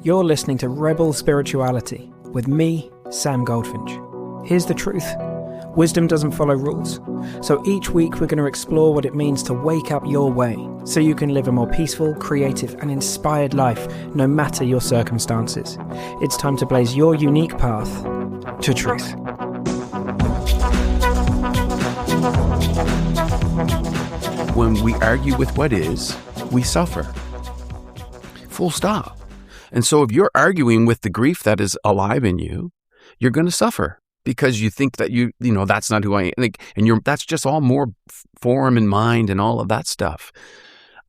You're listening to Rebel Spirituality with me, Sam Goldfinch. Here's the truth. Wisdom doesn't follow rules. So each week we're going to explore what it means to wake up your way so you can live a more peaceful, creative and inspired life no matter your circumstances. It's time to blaze your unique path to truth. When we argue with what is, we suffer. Full stop. And so if you're arguing with the grief that is alive in you, you're going to suffer because you think that you know, that's not who I am. And that's just all more form and mind and all of that stuff.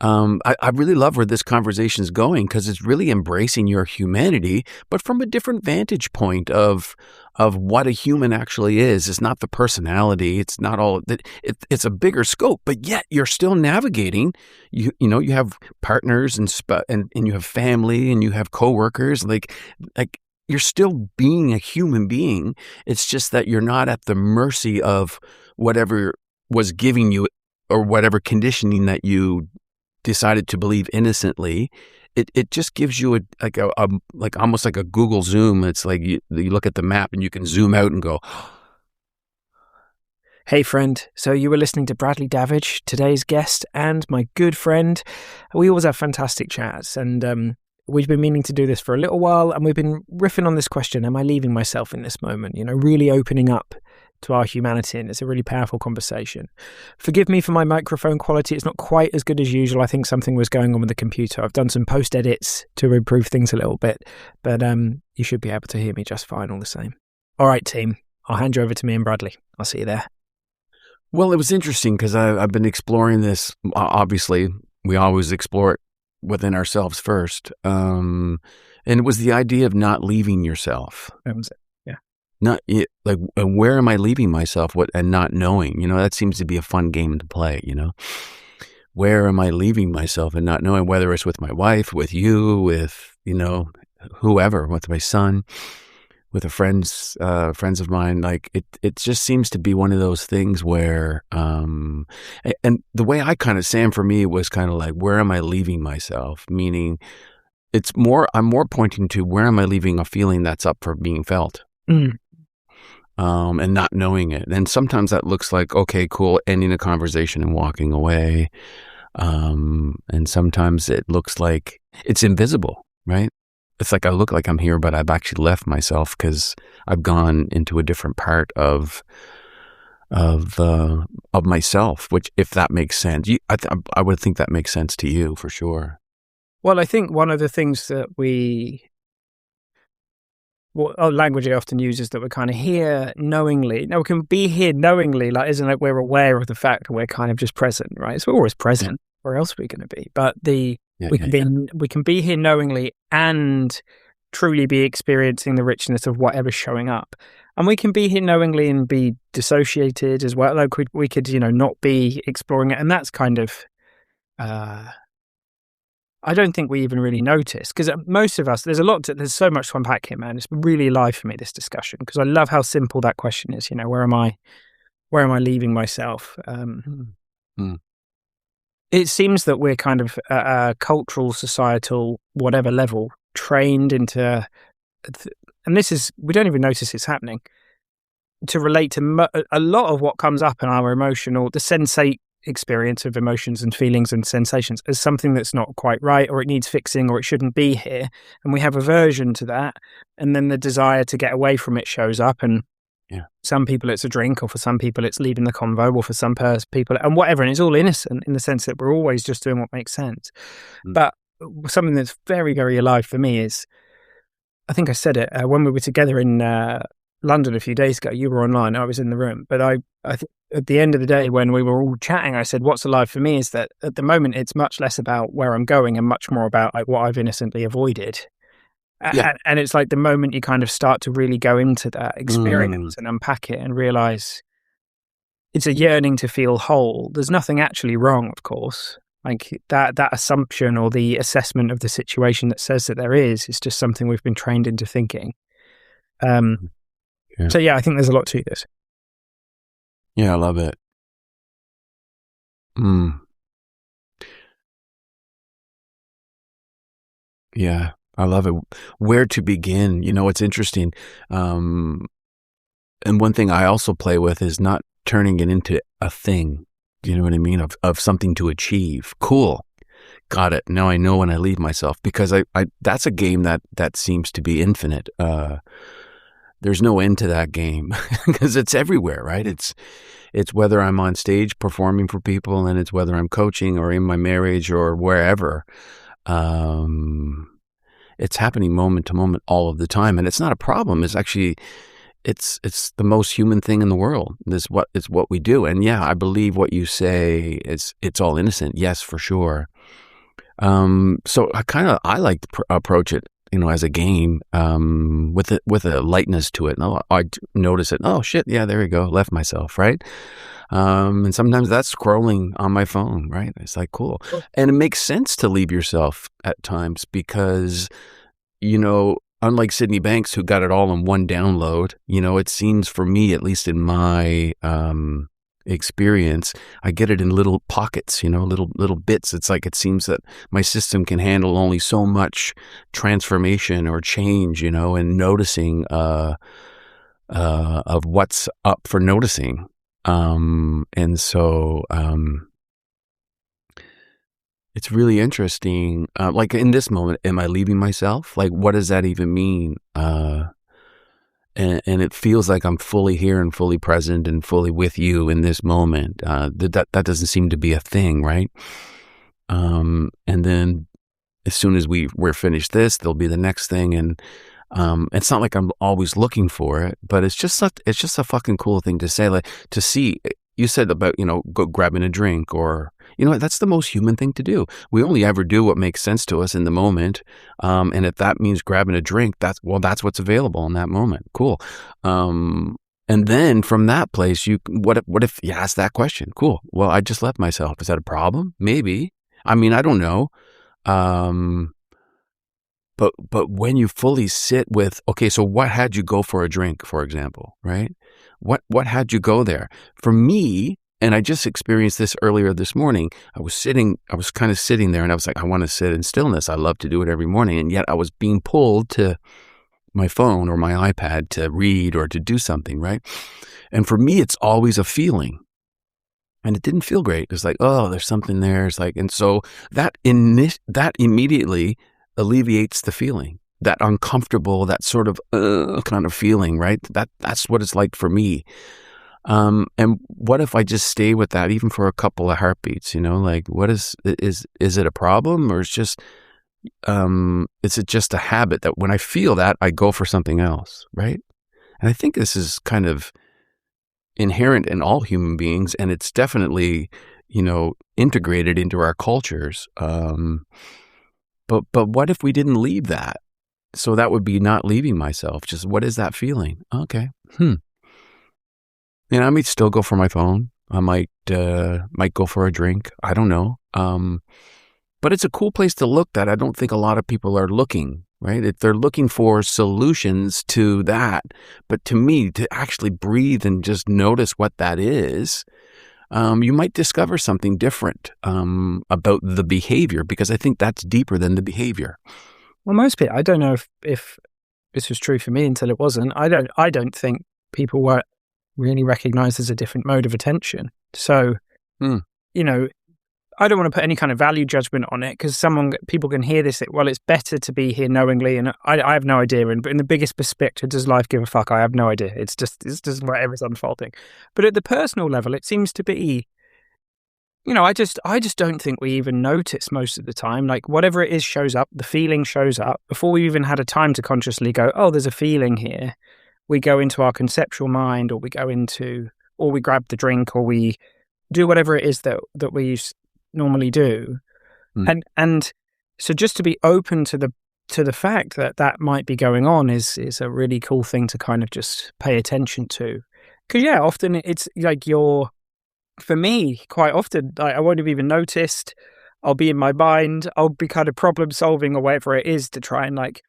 I really love where this conversation is going because it's really embracing your humanity, but from a different vantage point of what a human actually is. It's not the personality. It's not all that. It's a bigger scope, but yet you're still navigating. You know, you have partners and you have family and you have coworkers. Like you're still being a human being. It's just that you're not at the mercy of whatever was giving you or whatever conditioning that you decided to believe innocently. It just gives you like almost like a Google Zoom. It's like you look at the map and you can zoom out and go. Hey friend, so you were listening to Bradley Davidge, today's guest and my good friend. We always have fantastic chats and we've been meaning to do this for a little while and we've been riffing on this question, am I leaving myself in this moment? You know, really opening up to our humanity, and it's a really powerful conversation. Forgive me for my microphone quality. It's not quite as good as usual. I think something was going on with the computer. I've done some post edits to improve things a little bit, but you should be able to hear me just fine all the same. All right, team, I'll hand you over to me and Bradley. I'll see you there. Well, it was interesting because I've been exploring this. Obviously, we always explore it within ourselves first. And it was the idea of not leaving yourself. That was it. Not like, where am I leaving myself? And not knowing, you know, that seems to be a fun game to play, you know, where am I leaving myself and not knowing, whether it's with my wife, with you, with, you know, whoever, with my son, with friends of mine. Like it just seems to be one of those things where, and the way Sam, for me, was kind of like, where am I leaving myself? Meaning I'm more pointing to where am I leaving a feeling that's up for being felt. Mm. And not knowing it. And sometimes that looks like, okay, cool, ending a conversation and walking away. And sometimes it looks like it's invisible, right? It's like I look like I'm here, but I've actually left myself because I've gone into a different part of myself, which, if that makes sense, I would think that makes sense to you for sure. Well, I think one of the things that language I often use is that we're kind of here knowingly. Now, we can be here knowingly, like, isn't it? We're aware of the fact that we're kind of just present, right? So we're always present. Yeah. Where else are we going to be? But we can be here knowingly and truly be experiencing the richness of whatever's showing up. And we can be here knowingly and be dissociated as well. Like we could, you know, not be exploring it. And that's kind of, I don't think we even really notice, because most of us, there's so much to unpack here, man. It's really alive for me, this discussion, because I love how simple that question is. You know, where am I leaving myself? It seems that we're kind of at a cultural, societal, whatever level, trained into, and we don't even notice it's happening, to relate to a lot of what comes up in our emotional, the sensate experience of emotions and feelings and sensations as something that's not quite right, or it needs fixing, or it shouldn't be here. And we have aversion to that. And then the desire to get away from it shows up. And some people it's a drink, or for some people it's leaving the convo, or for some people and whatever. And it's all innocent in the sense that we're always just doing what makes sense. But something that's very, very alive for me is, I think I said it when we were together in London a few days ago. You were online, I was in the room, but I at the end of the day, when we were all chatting, I said, what's alive for me is that at the moment, it's much less about where I'm going and much more about like what I've innocently avoided. Yeah. And it's like the moment you kind of start to really go into that experience and unpack it and realize it's a yearning to feel whole. There's nothing actually wrong, of course. Like that assumption or the assessment of the situation that says that there is just something we've been trained into thinking. So yeah, I think there's a lot to this. Yeah, I love it. Yeah, I love it. Where to begin? It's interesting. And one thing I also play with is not turning it into a thing. You know what I mean? Of something to achieve. Cool. Got it. Now I know when I leave myself, because I that's a game that seems to be infinite. There's no end to that game because it's everywhere, right? It's whether I'm on stage performing for people, and it's whether I'm coaching or in my marriage or wherever. It's happening moment to moment all of the time, and it's not a problem. It's actually it's the most human thing in the world. It's what we do. And yeah, I believe what you say is it's all innocent. Yes, for sure. So I like to approach it, as a game, with a lightness to it. And I notice it. Oh shit. Yeah, there you go. Left myself. Right. And sometimes that's scrolling on my phone. Right. It's like, cool. And it makes sense to leave yourself at times because, unlike Sydney Banks, who got it all in one download, it seems, for me, at least in my, experience, I get it in little pockets, little bits. It's like it seems that my system can handle only so much transformation or change, and noticing of what's up for noticing. And so it's really interesting. Like in this moment, am I leaving myself? Like, what does that even mean? And it feels like I'm fully here and fully present and fully with you in this moment. That doesn't seem to be a thing, right? And then as soon as we're finished this, there'll be the next thing, and it's not like I'm always looking for it, but it's just a fucking cool thing to say, like to see. You said about go grabbing a drink, or that's the most human thing to do. We only ever do what makes sense to us in the moment, and if that means grabbing a drink, that's what's available in that moment. Cool. And then from that place, what if you ask that question? Cool. Well, I just left myself. Is that a problem? Maybe. I mean, I don't know. But when you fully sit with, okay, so what had you go for a drink, for example, right? What had you go there? For me, and I just experienced this earlier this morning, I was kind of sitting there, and I was like, I want to sit in stillness. I love to do it every morning. And yet I was being pulled to my phone or my iPad to read or to do something, right? And for me, it's always a feeling. And it didn't feel great. It's like, oh, there's something there. It's like, and so that immediately alleviates the feeling, that uncomfortable, that sort of kind of feeling, right? That's what it's like for me. And what if I just stay with that even for a couple of heartbeats? Like, what is it a problem, or is it just a habit that when I feel that I go for something else, right? And I think this is kind of inherent in all human beings, and it's definitely integrated into our cultures. But what if we didn't leave that? So that would be not leaving myself. Just what is that feeling? Okay. And I might still go for my phone. I might go for a drink. I don't know. But it's a cool place to look that I don't think a lot of people are looking, right? If they're looking for solutions to that. But to me, to actually breathe and just notice what that is, you might discover something different about the behavior, because I think that's deeper than the behavior. Well, most people, I don't know if this was true for me until it wasn't. I don't think people were really recognized as a different mode of attention. So, I don't want to put any kind of value judgment on it, because people can hear this. Well, it's better to be here knowingly, and I have no idea. But in the biggest perspective, does life give a fuck? I have no idea. It's just whatever's unfolding. But at the personal level, it seems to be, I just don't think we even notice most of the time. Like whatever it is shows up, the feeling shows up before we even had a time to consciously go, oh, there's a feeling here. We go into our conceptual mind, or we grab the drink, or we do whatever it is that we normally do. And so just to be open to the fact that might be going on is a really cool thing to kind of just pay attention to. Because often it's like for me, quite often, I won't have even noticed. I'll be in my mind. I'll be kind of problem solving or whatever it is to try and like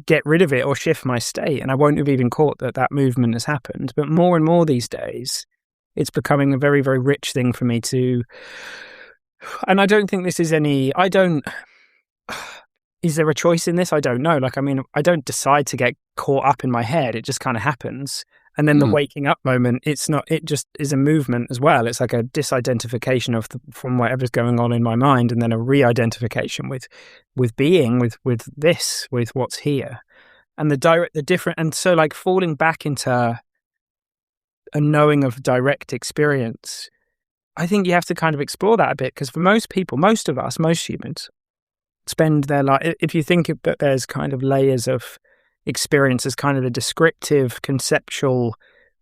get rid of it or shift my state. And I won't have even caught that movement has happened. But more and more these days, it's becoming a very, very rich thing for me to. And I don't think this is is there a choice in this? I don't know. Like, I mean, I don't decide to get caught up in my head. It just kind of happens. And then the waking up moment, it's not, it just is a movement as well. It's like a disidentification from whatever's going on in my mind, and then a re-identification with being, with what's here. And the different, and so like falling back into a knowing of direct experience, I think you have to kind of explore that a bit, because for most people, most of us, most humans, spend their life, if you think that there's kind of layers of experience, as kind of a descriptive, conceptual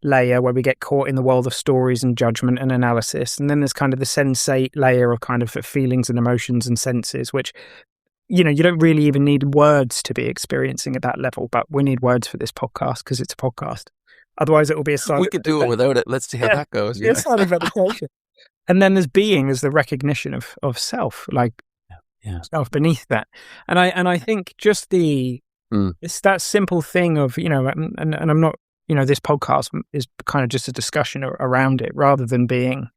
layer where we get caught in the world of stories and judgment and analysis. And then there's kind of the sensate layer of kind of feelings and emotions and senses, which, you don't really even need words to be experiencing at that level, but we need words for this podcast because it's a podcast. Otherwise it will be a silent. We could do it without it. Let's see how that goes. Yeah. It's silent meditation. And then there's being as the recognition of self, like self beneath that. And I think just it's that simple thing of, and I'm not, this podcast is kind of just a discussion around it rather than being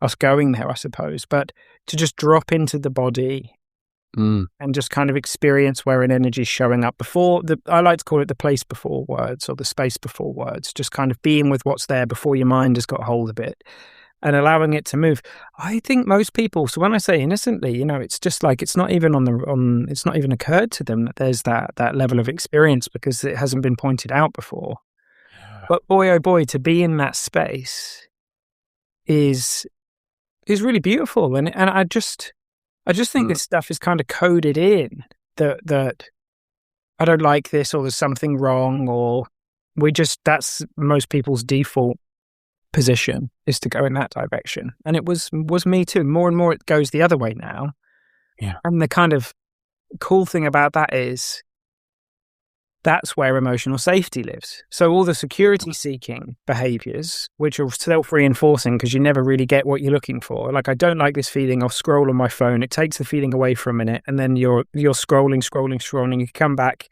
us going there, I suppose, but to just drop into the body and just kind of experience where an energy is showing up I like to call it the place before words, or the space before words, just kind of being with what's there before your mind has got hold of it and allowing it to move. I think most people, so when I say innocently, it's just like, it's not even it's not even occurred to them that there's that level of experience, because it hasn't been pointed out before. But boy, oh boy, to be in that space is really beautiful. And I just think this stuff is kind of coded in that I don't like this, or there's something wrong, or that's most people's default position, is to go in that direction. And it was me too. More and more it goes the other way now. Yeah. And the kind of cool thing about that is that's where emotional safety lives. So all the security seeking behaviors, which are self-reinforcing because you never really get what you're looking for. Like, I don't like this feeling, I'll scroll on my phone. It takes the feeling away for a minute, and then you're scrolling. You come back,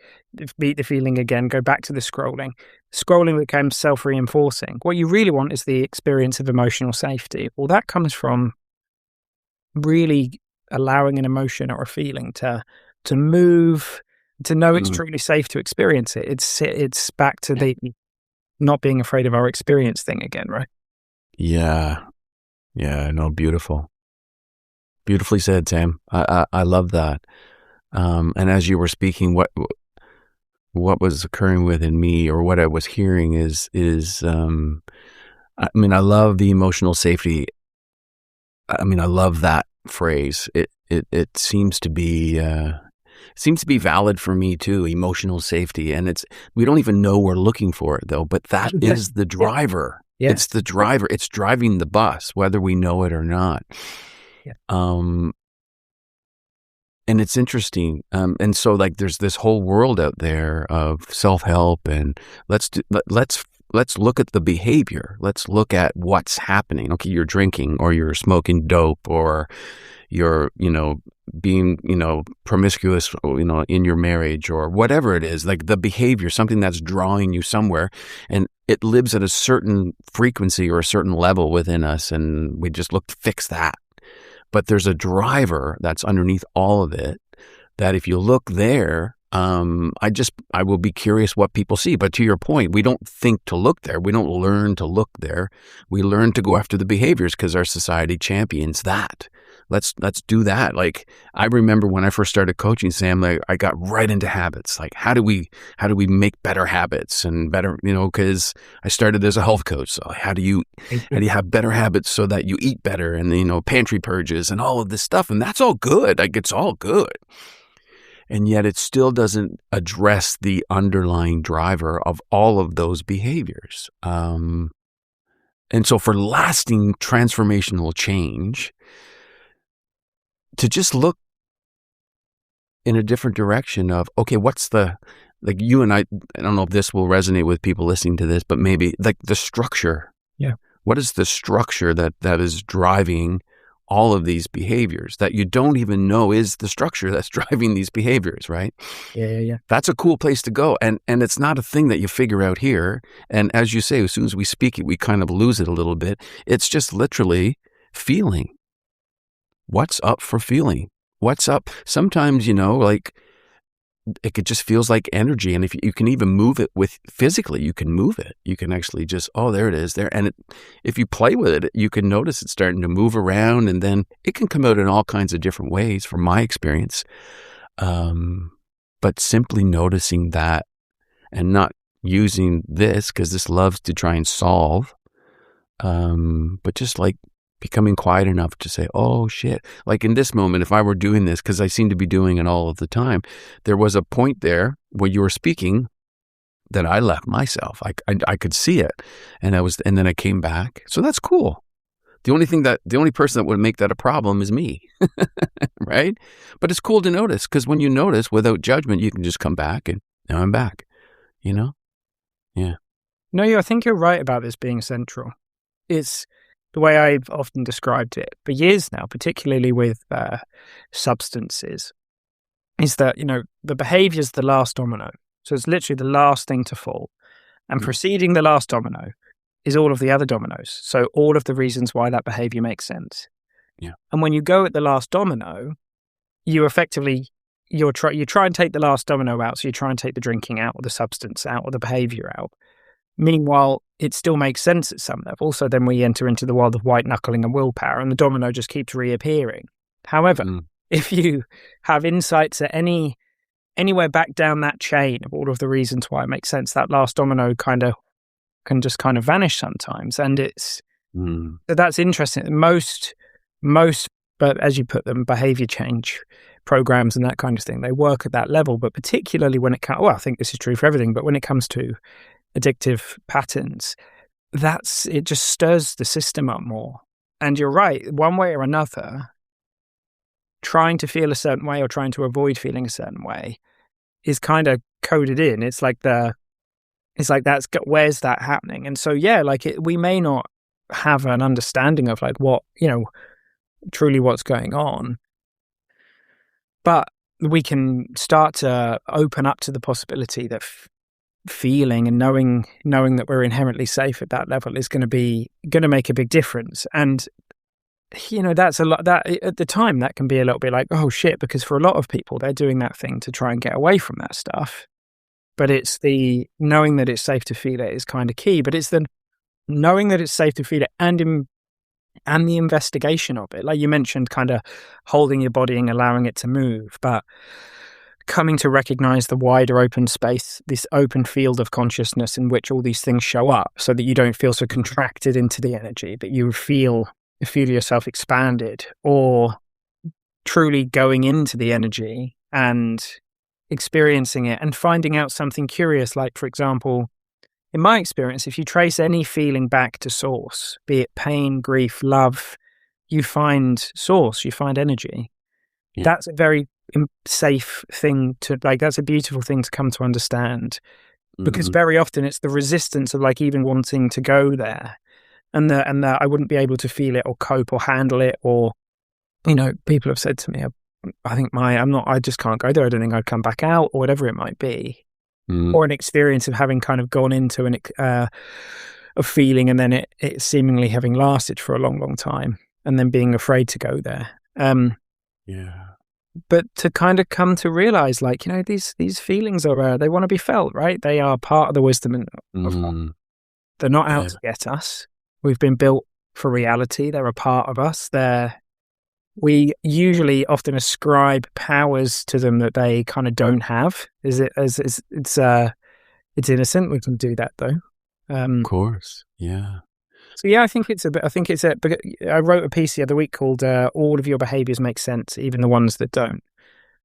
beat the feeling again, go back to the scrolling. Scrolling becomes self-reinforcing. What you really want is the experience of emotional safety. Well, that comes from really allowing an emotion or a feeling to move, to know it's truly safe to experience it. It's back to the not being afraid of our experience thing again, right? Yeah. No, beautiful. Beautifully said, Sam. I love that. And as you were speaking, what was occurring within me, or what I was hearing is I love the emotional safety. I love that phrase. It seems to be valid for me too, emotional safety. And we don't even know we're looking for it though, but that is the driver. Yeah. It's the driver. It's driving the bus, whether we know it or not. Yeah. And it's interesting. And so like there's this whole world out there of self-help, and let's look at the behavior. Let's look at what's happening. Okay, you're drinking, or you're smoking dope, or you're, being, promiscuous, in your marriage, or whatever it is, like the behavior, something that's drawing you somewhere, and it lives at a certain frequency or a certain level within us, and we just look to fix that. But there's a driver that's underneath all of it, that if you look there, I will be curious what people see. But to your point, we don't think to look there. We don't learn to look there. We learn to go after the behaviors because our society champions that. Let's do that. Like, I remember when I first started coaching, Sam, like, I got right into habits. Like, how do we make better habits and better, because I started as a health coach. So how do you have better habits so that you eat better, and, pantry purges and all of this stuff. And that's all good. Like, it's all good. And yet it still doesn't address the underlying driver of all of those behaviors. And so for lasting transformational change, to just look in a different direction of, okay, what's like you and I don't know if this will resonate with people listening to this, but maybe like the structure. Yeah. What is the structure that is driving all of these behaviors that you don't even know is the structure that's driving these behaviors, right? Yeah. That's a cool place to go. And it's not a thing that you figure out here. And as you say, as soon as we speak it, we kind of lose it a little bit. It's just literally feeling. What's up for feeling? What's up? Sometimes, like it just feels like energy. And if you can even move it with physically, you can move it. You can actually just, oh, there it is there. And if you play with it, you can notice it starting to move around, and then it can come out in all kinds of different ways from my experience. But simply noticing that and not using this, because this loves to try and solve, but just like becoming quiet enough to say, oh shit, like in this moment, if I were doing this, because I seem to be doing it all of the time, there was a point there where you were speaking that I left myself. I could see it, and then I came back. So that's cool. The only person that would make that a problem is me, right? But it's cool to notice, because when you notice without judgment, you can just come back, and now I'm back, Yeah. No, I think you're right about this being central. It's the way I've often described it for years now, particularly with substances, is that, the behavior's the last domino. So it's literally the last thing to fall. And preceding the last domino is all of the other dominoes. So all of the reasons why that behavior makes sense. Yeah. And when you go at the last domino, you effectively, you try and take the last domino out. So you try and take the drinking out, or the substance out, or the behavior out. Meanwhile, it still makes sense at some level. So then we enter into the world of white knuckling and willpower, and the domino just keeps reappearing. However, if you have insights at anywhere back down that chain of all of the reasons why it makes sense, that last domino can just vanish sometimes. And it's that's interesting. Most, but as you put them, behavior change programs and that kind of thing, they work at that level. But particularly when it comes, I think this is true for everything, but when it comes to addictive patterns, it just stirs the system up more. And you're right, one way or another, trying to feel a certain way or trying to avoid feeling a certain way is kind of coded in. It's like where's that happening? And so, we may not have an understanding of like what, truly what's going on, but we can start to open up to the possibility that feeling and knowing that we're inherently safe at that level is going to make a big difference. And that's a lot. That at the time that can be a little bit like, oh shit, because for a lot of people they're doing that thing to try and get away from that stuff. But it's the knowing that it's safe to feel it is kind of key. But it's the knowing that it's safe to feel it and the investigation of it. Like you mentioned, kind of holding your body and allowing it to move, but coming to recognize the wider open space, this open field of consciousness in which all these things show up, so that you don't feel so contracted into the energy, that you feel yourself expanded, or truly going into the energy and experiencing it and finding out something curious. Like, for example, in my experience, if you trace any feeling back to source, be it pain, grief, love, you find source, you find energy. Yeah. That's a very safe thing that's a beautiful thing to come to understand, because very often it's the resistance of like even wanting to go there, and that I wouldn't be able to feel it or cope or handle it, or people have said to me, I just can't go there, I don't think I'd come back out, or whatever it might be, or an experience of having kind of gone into a feeling and then it seemingly having lasted for a long, long time, and then being afraid to go there. But to kind of come to realize, like, these feelings are, they want to be felt, right? They are part of the wisdom of they're not out to get us. We've been built for reality. They're a part of us. We usually often ascribe powers to them that they kind of don't have. It's innocent. We can do that though. Of course. Yeah. So I think I wrote a piece the other week called "All of Your Behaviors Make Sense, Even the Ones That Don't."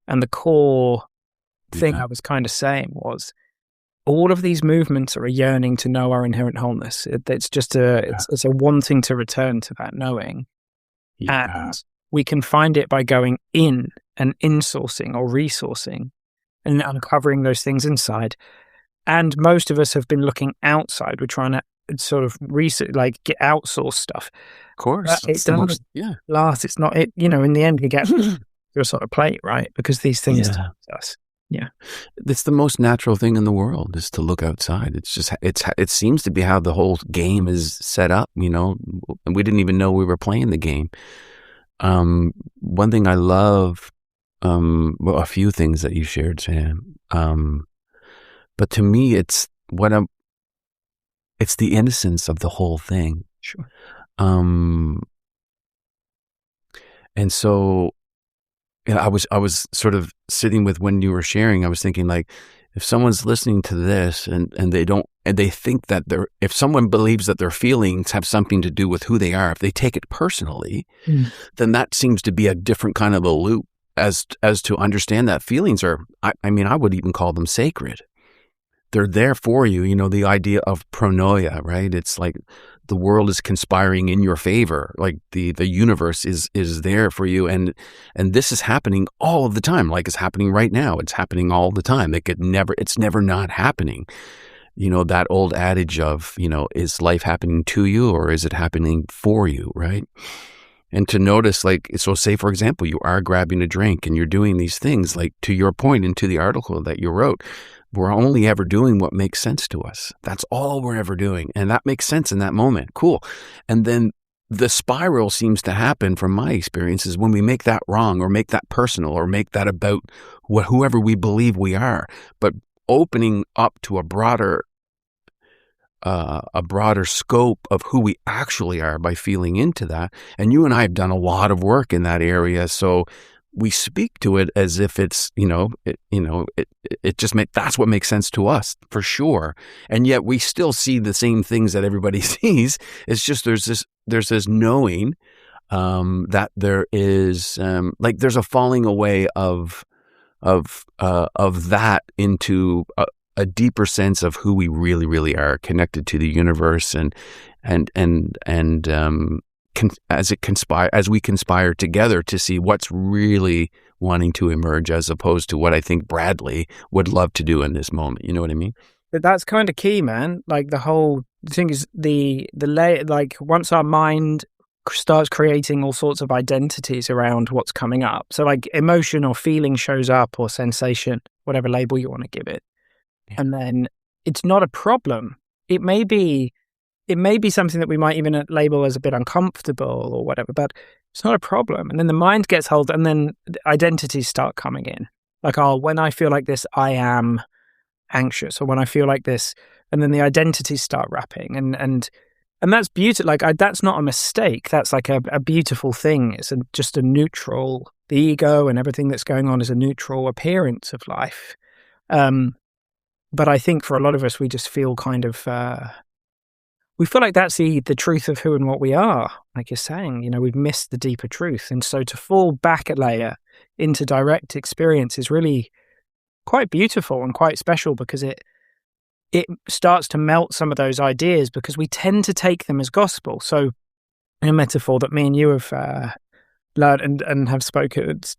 And the core thing I was kind of saying was, all of these movements are a yearning to know our inherent wholeness. It's just it's a wanting to return to that knowing, and we can find it by going in and insourcing or resourcing and uncovering those things inside. And most of us have been looking outside. We're trying to sort of get outsource stuff. Of course. It doesn't last. It's not it. In the end, you get your sort of plate, right? Because these things to us. Yeah. It's the most natural thing in the world, is to look outside. It's just, it seems to be how the whole game is set up, and we didn't even know we were playing the game. One thing I love well, a few things that you shared, Sam. But to me, it's the innocence of the whole thing. Sure. And so, I was sort of sitting with when you were sharing, I was thinking, like, if someone's listening to this and they think that if someone believes that their feelings have something to do with who they are, if they take it personally, then that seems to be a different kind of a loop as to understand that feelings are, I mean, I would even call them sacred. They're there for you. The idea of pronoia, right? It's like the world is conspiring in your favor. Like the universe is there for you. And this is happening all of the time. Like it's happening right now. It's happening all the time. It's never not happening. That old adage of, is life happening to you or is it happening for you, right? And to notice, like, so say, for example, you are grabbing a drink and you're doing these things, like to your point into the article that you wrote, we're only ever doing what makes sense to us. That's all we're ever doing. And that makes sense in that moment. Cool. And then the spiral seems to happen from my experiences when we make that wrong or make that personal or make that about whoever we believe we are, but opening up to a broader scope of who we actually are by feeling into that. And you and I have done a lot of work in that area. So we speak to it as if it's, it just that's what makes sense to us for sure. And yet we still see the same things that everybody sees. It's just, there's this knowing, that there is, like there's a falling away of that into a deeper sense of who we really, really are, connected to the universe, as we conspire together to see what's really wanting to emerge, as opposed to what I think Bradley would love to do in this moment. You know what I mean? But that's kind of key, man. Like the whole thing is the layer. Like once our mind starts creating all sorts of identities around what's coming up, so like emotion or feeling shows up or sensation, whatever label you want to give it. And then it's not a problem. It may be something that we might even label as a bit uncomfortable or whatever, but it's not a problem. And then the mind gets hold, and then identities start coming in. Like, when I feel like this, I am anxious, or when I feel like this, and then the identities start wrapping, and that's beautiful. Like, that's not a mistake. That's like a beautiful thing. It's just a neutral. The ego and everything that's going on is a neutral appearance of life. But I think for a lot of us, we just feel kind of, we feel like that's the truth of who and what we are. Like you're saying, we've missed the deeper truth. And so to fall back a layer into direct experience is really quite beautiful and quite special, because it starts to melt some of those ideas, because we tend to take them as gospel. So a metaphor that me and you have learned and have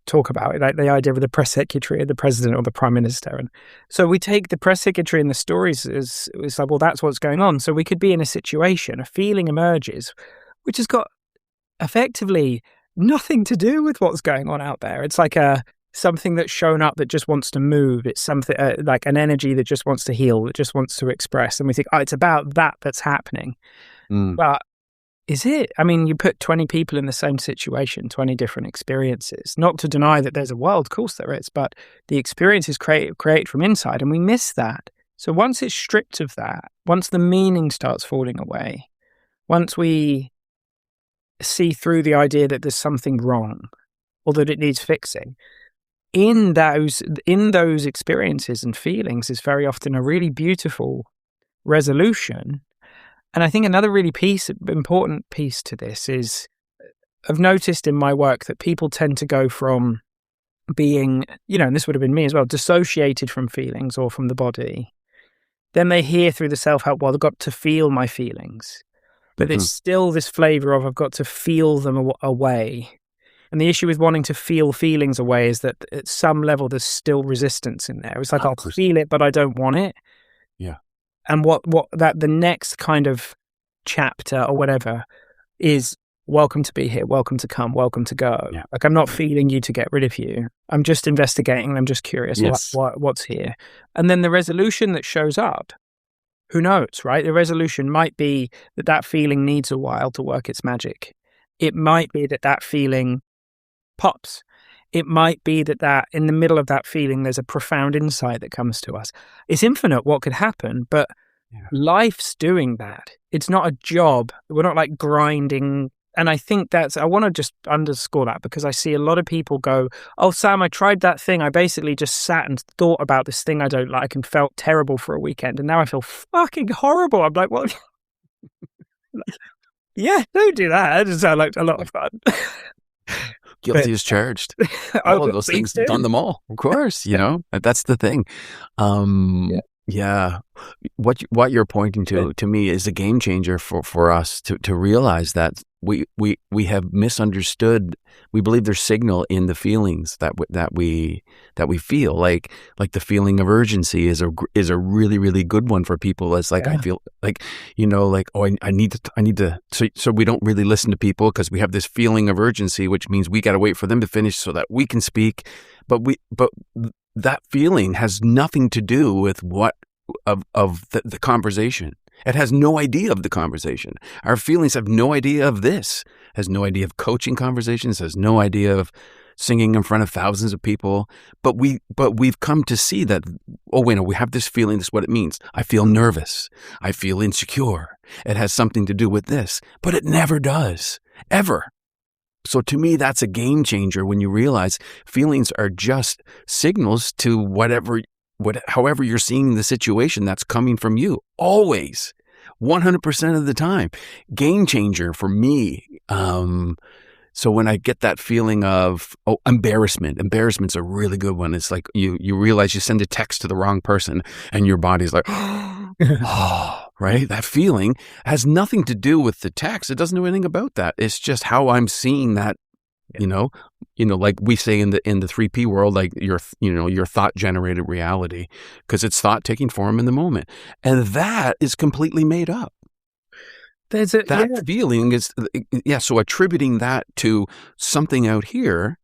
talk about it, like the idea of the press secretary, the president, or the prime minister. And so we take the press secretary and the stories as it's like, well, that's what's going on. So we could be in a situation, a feeling emerges, which has got effectively nothing to do with what's going on out there. It's like something that's shown up that just wants to move. It's something like an energy that just wants to heal, that just wants to express. And we think, it's about that's happening. But is it? I mean, you put 20 people in the same situation, 20 different experiences. Not to deny that there's a world, of course there is, but the experience is created from inside, and we miss that. So once it's stripped of that, once the meaning starts falling away, once we see through the idea that there's something wrong or that it needs fixing, in those experiences and feelings is very often a really beautiful resolution. And I think another really important piece to this is, I've noticed in my work that people tend to go from being, and this would have been me as well, dissociated from feelings or from the body. Then they hear through the self-help, well, I've got to feel my feelings. But there's still this flavor of I've got to feel them away. And the issue with wanting to feel feelings away is that at some level there's still resistance in there. It's like, I'll feel it, but I don't want it. Yeah. And what the next kind of chapter or whatever is, welcome to be here, welcome to come, welcome to go. Yeah. Like, I'm not feeling you to get rid of you. I'm just investigating. I'm just curious what's here. And then the resolution that shows up, who knows, right? The resolution might be that feeling needs a while to work its magic. It might be that feeling pops. it might be that in the middle of that feeling, there's a profound insight that comes to us. It's infinite what could happen, but life's doing that. It's not a job. We're not like grinding. And I think I want to just underscore that, because I see a lot of people go, oh, Sam, I tried that thing. I basically just sat and thought about this thing I don't like and felt terrible for a weekend. And now I feel fucking horrible. I'm like, well, yeah, don't do that. That doesn't sound like a lot of fun. Guilty as charged. All of those things, done them all. Of course, that's the thing. Yeah. What you're pointing to me is a game changer for us to realize that we have misunderstood. We believe there's signal in the feelings that we feel, like the feeling of urgency is a really, really good one for people. It's like, I feel like, oh, I need to, so we don't really listen to people because we have this feeling of urgency, which means we got to wait for them to finish so that we can speak. But that feeling has nothing to do with the conversation. It has no idea of the conversation. Our feelings have no idea of this, has no idea of coaching conversations, has no idea of singing in front of thousands of people. But we've come to see that, oh, wait, no, we have this feeling, this is what it means. I feel nervous. I feel insecure. It has something to do with this, but it never does, ever. So to me, that's a game changer when you realize feelings are just signals to however you're seeing the situation that's coming from you. Always, 100% of the time. Game changer for me. So when I get that feeling of, embarrassment's a really good one. It's like you realize you send a text to the wrong person and your body's like, oh, right? That feeling has nothing to do with the text. It doesn't know anything about that. It's just how I'm seeing that, like we say in the 3P world, like your thought generated reality, because it's thought taking form in the moment. And that is completely made up. Feeling is, so attributing that to something out here,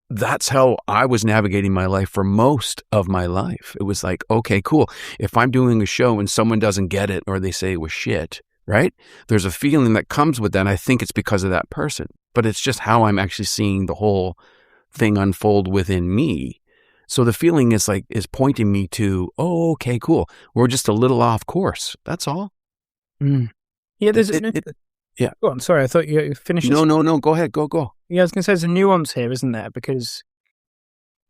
that's how I was navigating my life for most of my life. It was like, okay, cool. If I'm doing a show and someone doesn't get it or they say it was shit, right? There's a feeling that comes with that. And I think it's because of that person, but it's just how I'm actually seeing the whole thing unfold within me. So the feeling is pointing me to, oh, okay, cool. We're just a little off course. That's all. Mm. Yeah, yeah. Go on. Sorry, I thought you finished. No. Go ahead. Go. Yeah, I was going to say there's a nuance here, isn't there? Because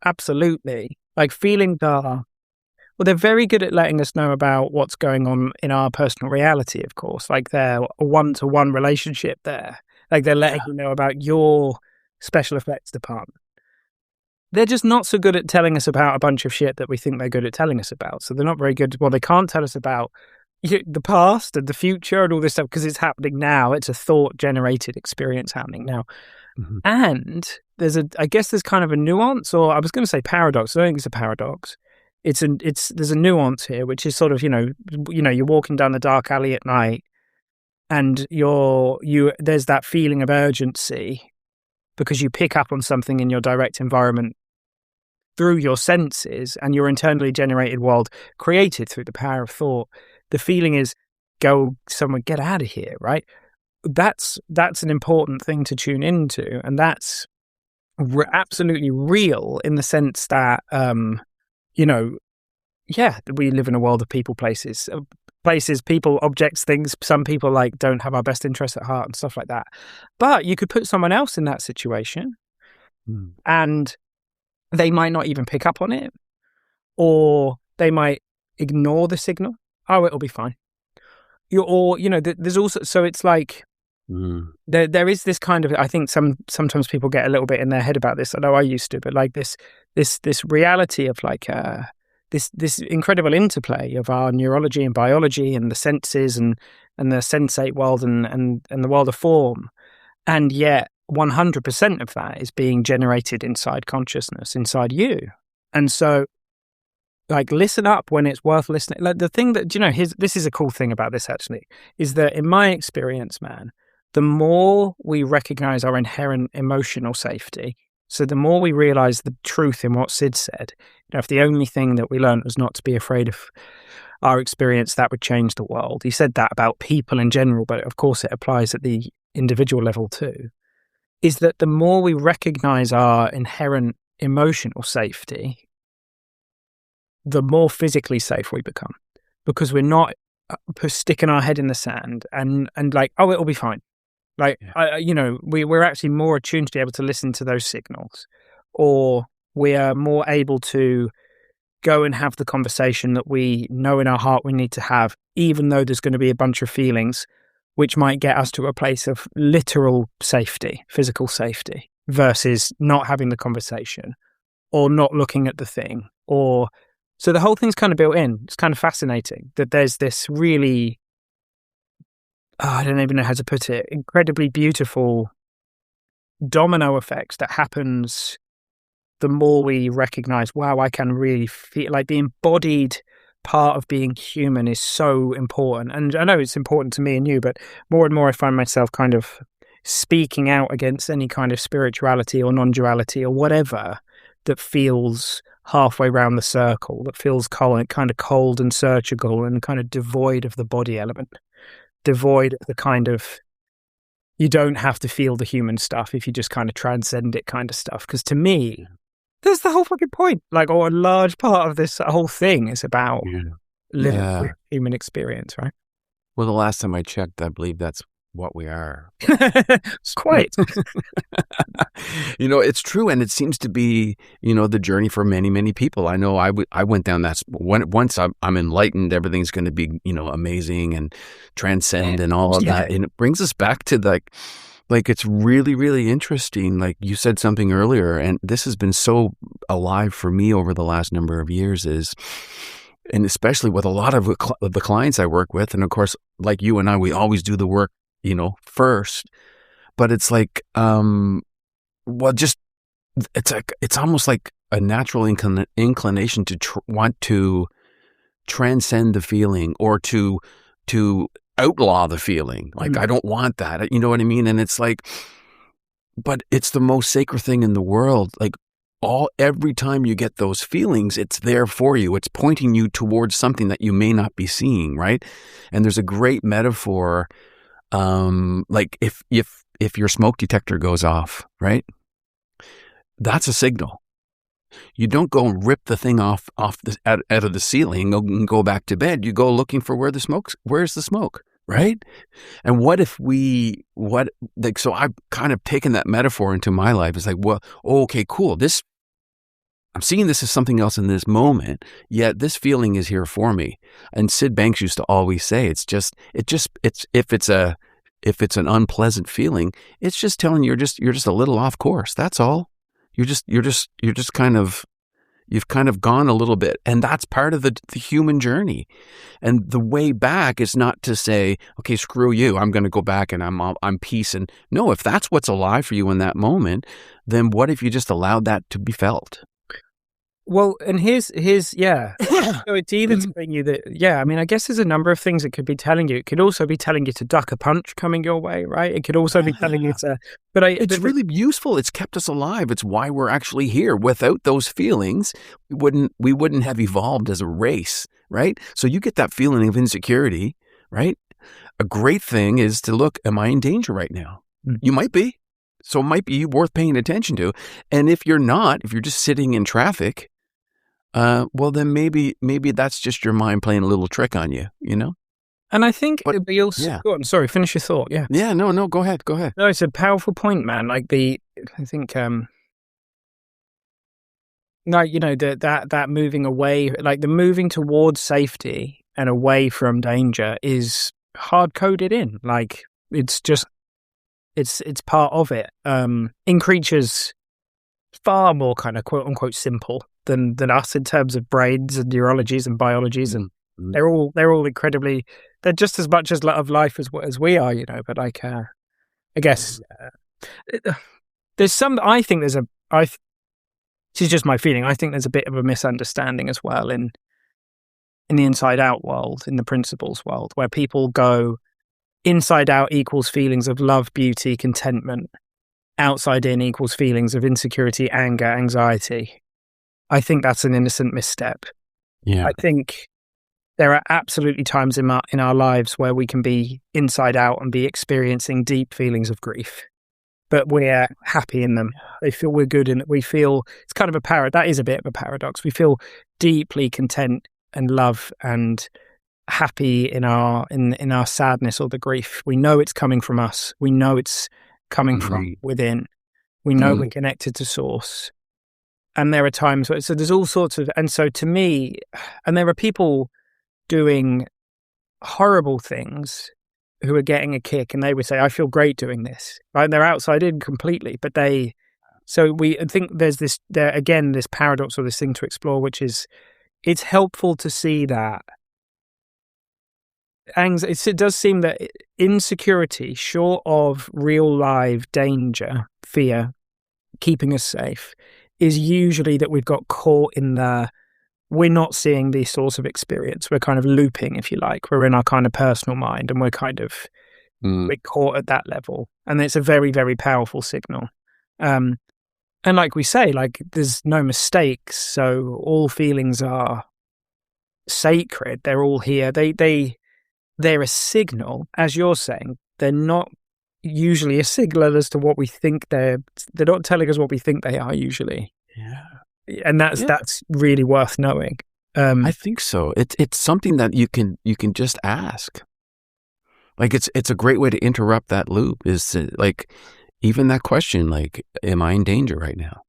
absolutely, like feelings are. Well, they're very good at letting us know about what's going on in our personal reality. Of course, like they're a one-to-one relationship there. Like they're letting you know about your special effects department. They're just not so good at telling us about a bunch of shit that we think they're good at telling us about. So they're not very good. Well, they can't tell us about the past and the future and all this stuff because it's happening now. It's a thought-generated experience happening now. Mm-hmm. And I guess there's kind of a nuance, or I was going to say paradox. I don't think it's a paradox. There's a nuance here, which is sort of, you're walking down the dark alley at night and there's that feeling of urgency because you pick up on something in your direct environment through your senses and your internally generated world created through the power of thought. The feeling is, go somewhere, get out of here, right? That's an important thing to tune into, and that's absolutely real in the sense that, we live in a world of people, places, people, objects, things. Some people don't have our best interests at heart and stuff like that. But you could put someone else in that situation, and they might not even pick up on it, or they might ignore the signal. Oh, it'll be fine. There's also, so it's like, there is this kind of, I think sometimes people get a little bit in their head about this. I know I used to, but like this reality of this incredible interplay of our neurology and biology and the senses and the sensate world and the world of form. And yet 100% of that is being generated inside consciousness, inside you. And so, listen up when it's worth listening. The thing that, this is a cool thing about this actually, is that in my experience, man, the more we recognize our inherent emotional safety, so the more we realize the truth in what Sid said, if the only thing that we learned was not to be afraid of our experience, that would change the world. He said that about people in general, but of course it applies at the individual level too, is that the more we recognize our inherent emotional safety, the more physically safe we become, because we're not sticking our head in the sand and like, oh, it'll be fine. Like, we're actually more attuned to be able to listen to those signals, or we are more able to go and have the conversation that we know in our heart we need to have, even though there's going to be a bunch of feelings which might get us to a place of literal safety, physical safety, versus not having the conversation or not looking at the thing. So the whole thing's kind of built in. It's kind of fascinating that there's this really, I don't even know how to put it, incredibly beautiful domino effects that happens the more we recognize, wow, I can really feel like the embodied part of being human is so important. And I know it's important to me and you, but more and more I find myself kind of speaking out against any kind of spirituality or non-duality or whatever that feels halfway around the circle, that feels kind of cold and surgical and kind of devoid of the body element, devoid of the kind of, you don't have to feel the human stuff if you just kind of transcend it kind of stuff. Because to me, that's the whole fucking point. Like, or a large part of this whole thing is about living the human experience, right? Well, the last time I checked, I believe that's what we are. Quite. It's true. And it seems to be, the journey for many, many people. I know I went down that, once I'm enlightened, everything's going to be, amazing and transcend and all of that. And it brings us back to like it's really, really interesting. Like you said something earlier, and this has been so alive for me over the last number of years and especially with a lot of the clients I work with. And of course, like you and I, we always do the work, first, but it's like, it's almost like a natural inclination to want to transcend the feeling or to outlaw the feeling. Like, I don't want that. You know what I mean? And it's like, but it's the most sacred thing in the world. Like every time you get those feelings, it's there for you. It's pointing you towards something that you may not be seeing. Right. And there's a great metaphor. Like if your smoke detector goes off, right? That's a signal. You don't go and rip the thing off out of the ceiling and go back to bed. You go looking for where's the smoke, right? And so I've kind of taken that metaphor into my life. It's like, well, okay, cool. I'm seeing this as something else in this moment, yet this feeling is here for me. And Sid Banks used to always say, if it's an unpleasant feeling, it's just telling you you're just a little off course. That's all. You've kind of gone a little bit, and that's part of the human journey. And the way back is not to say, okay, screw you, I'm going to go back and I'm peace. And no, if that's what's alive for you in that moment, then what if you just allowed that to be felt? Well, and here's so it's even telling you that, I mean, I guess there's a number of things it could be telling you. It could also be telling you to duck a punch coming your way, right? It could also be telling you to, it's really useful. It's kept us alive. It's why we're actually here. Without those feelings, we wouldn't have evolved as a race, right? So you get that feeling of insecurity, right? A great thing is to look, am I in danger right now? You might be. So it might be worth paying attention to. And if you're not, if you're just sitting in traffic, well, then maybe that's just your mind playing a little trick on you, And I think we also, go on, sorry, finish your thought. Yeah. Yeah, no, go ahead. No, it's a powerful point, man. Like that moving away, like the moving towards safety and away from danger is hard coded in. Like it's just, it's part of it. In creatures far more kind of quote unquote simple than us in terms of brains and neurologies and biologies, and they're all incredibly, they're just as much of life as we are, but like I guess there's some, this is just my feeling, I think there's a bit of a misunderstanding as well in the inside out world, in the principles world, where people go inside out equals feelings of love, beauty, contentment, outside in equals feelings of insecurity, anger, anxiety. I think that's an innocent misstep. Yeah. I think there are absolutely times in our lives where we can be inside out and be experiencing deep feelings of grief. but we're happy in them. They feel we're good, and we feel it's kind of that is a bit of a paradox. We feel deeply content and love and happy in our sadness or the grief. We know it's coming from us. We know it's coming from within. We know we're connected to source. And there are times where, so there's all sorts of, and so to me, and there are people doing horrible things who are getting a kick, and they would say, I feel great doing this. Right? They're outside in completely, but I think there's this paradox or this thing to explore, which is, it's helpful to see that it does seem that insecurity, short of real live danger, fear, keeping us safe, is usually that we've got caught in we're not seeing the source of experience. We're kind of looping, if you like. We're in our kind of personal mind, and we're kind of we're caught at that level. And it's a very, very powerful signal. And like we say, like, there's no mistakes. So all feelings are sacred. They're all here. They're a signal, as you're saying. They're not usually a signal as to what we think they're not telling us what we think they are usually. Yeah. And that's really worth knowing. I think so. It's something that you can just ask. Like, it's a great way to interrupt that loop, is to, like, even that question, like, am I in danger right now?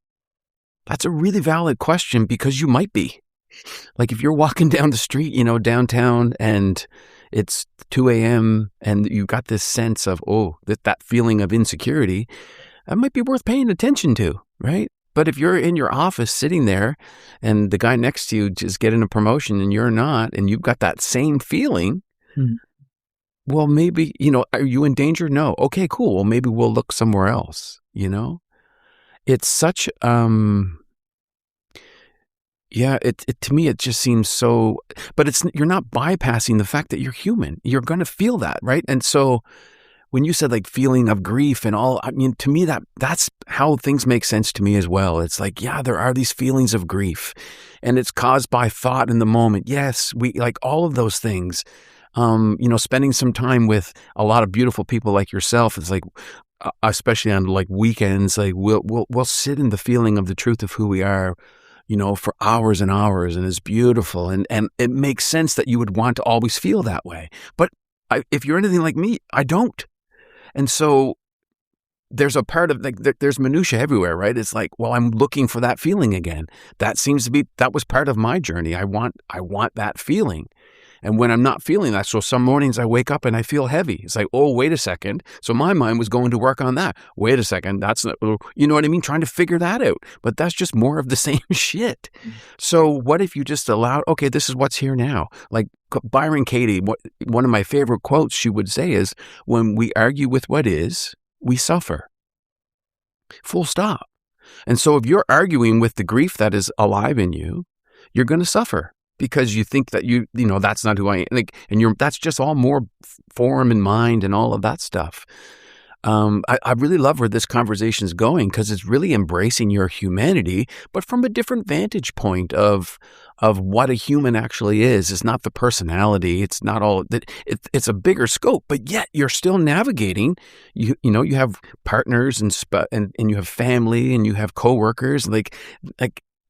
That's a really valid question, because you might be. Like, if you're walking down the street, downtown, and it's 2 a.m. and you got this sense of, that feeling of insecurity, that might be worth paying attention to, right? But if you're in your office sitting there and the guy next to you just getting a promotion and you're not, and you've got that same feeling, well, maybe, are you in danger? No. Okay, cool. Well, maybe we'll look somewhere else, It's such, to me, it just seems so, but you're not bypassing the fact that you're human. You're going to feel that, right? And so when you said, like, feeling of grief and all, I mean, to me, that's how things make sense to me as well. It's like, yeah, there are these feelings of grief, and it's caused by thought in the moment. Yes, we like all of those things. Spending some time with a lot of beautiful people like yourself, it's like, especially on like weekends, like we'll sit in the feeling of the truth of who we are, for hours and hours, and it's beautiful, and it makes sense that you would want to always feel that way. But if you're anything like me, I don't. And so there's a part of, like, there's minutia everywhere, right? It's like, well, I'm looking for that feeling again. That was part of my journey. I want that feeling. And when I'm not feeling that, so some mornings I wake up and I feel heavy. It's like, oh, wait a second. So my mind was going to work on that. Wait a second. That's not, you know what I mean? Trying to figure that out. But that's just more of the same shit. So what if you just allowed, okay, this is what's here now. Like Byron Katie, one of my favorite quotes she would say is, when we argue with what is, we suffer. Full stop. And so if you're arguing with the grief that is alive in you, you're going to suffer. Because you think that that's not who I am, like, and that's just all more form and mind and all of that stuff. I really love where this conversation is going, because it's really embracing your humanity, but from a different vantage point of what a human actually is. It's not the personality. It's not all that. It's a bigger scope, but yet you're still navigating. You have partners and you have family and you have coworkers, like.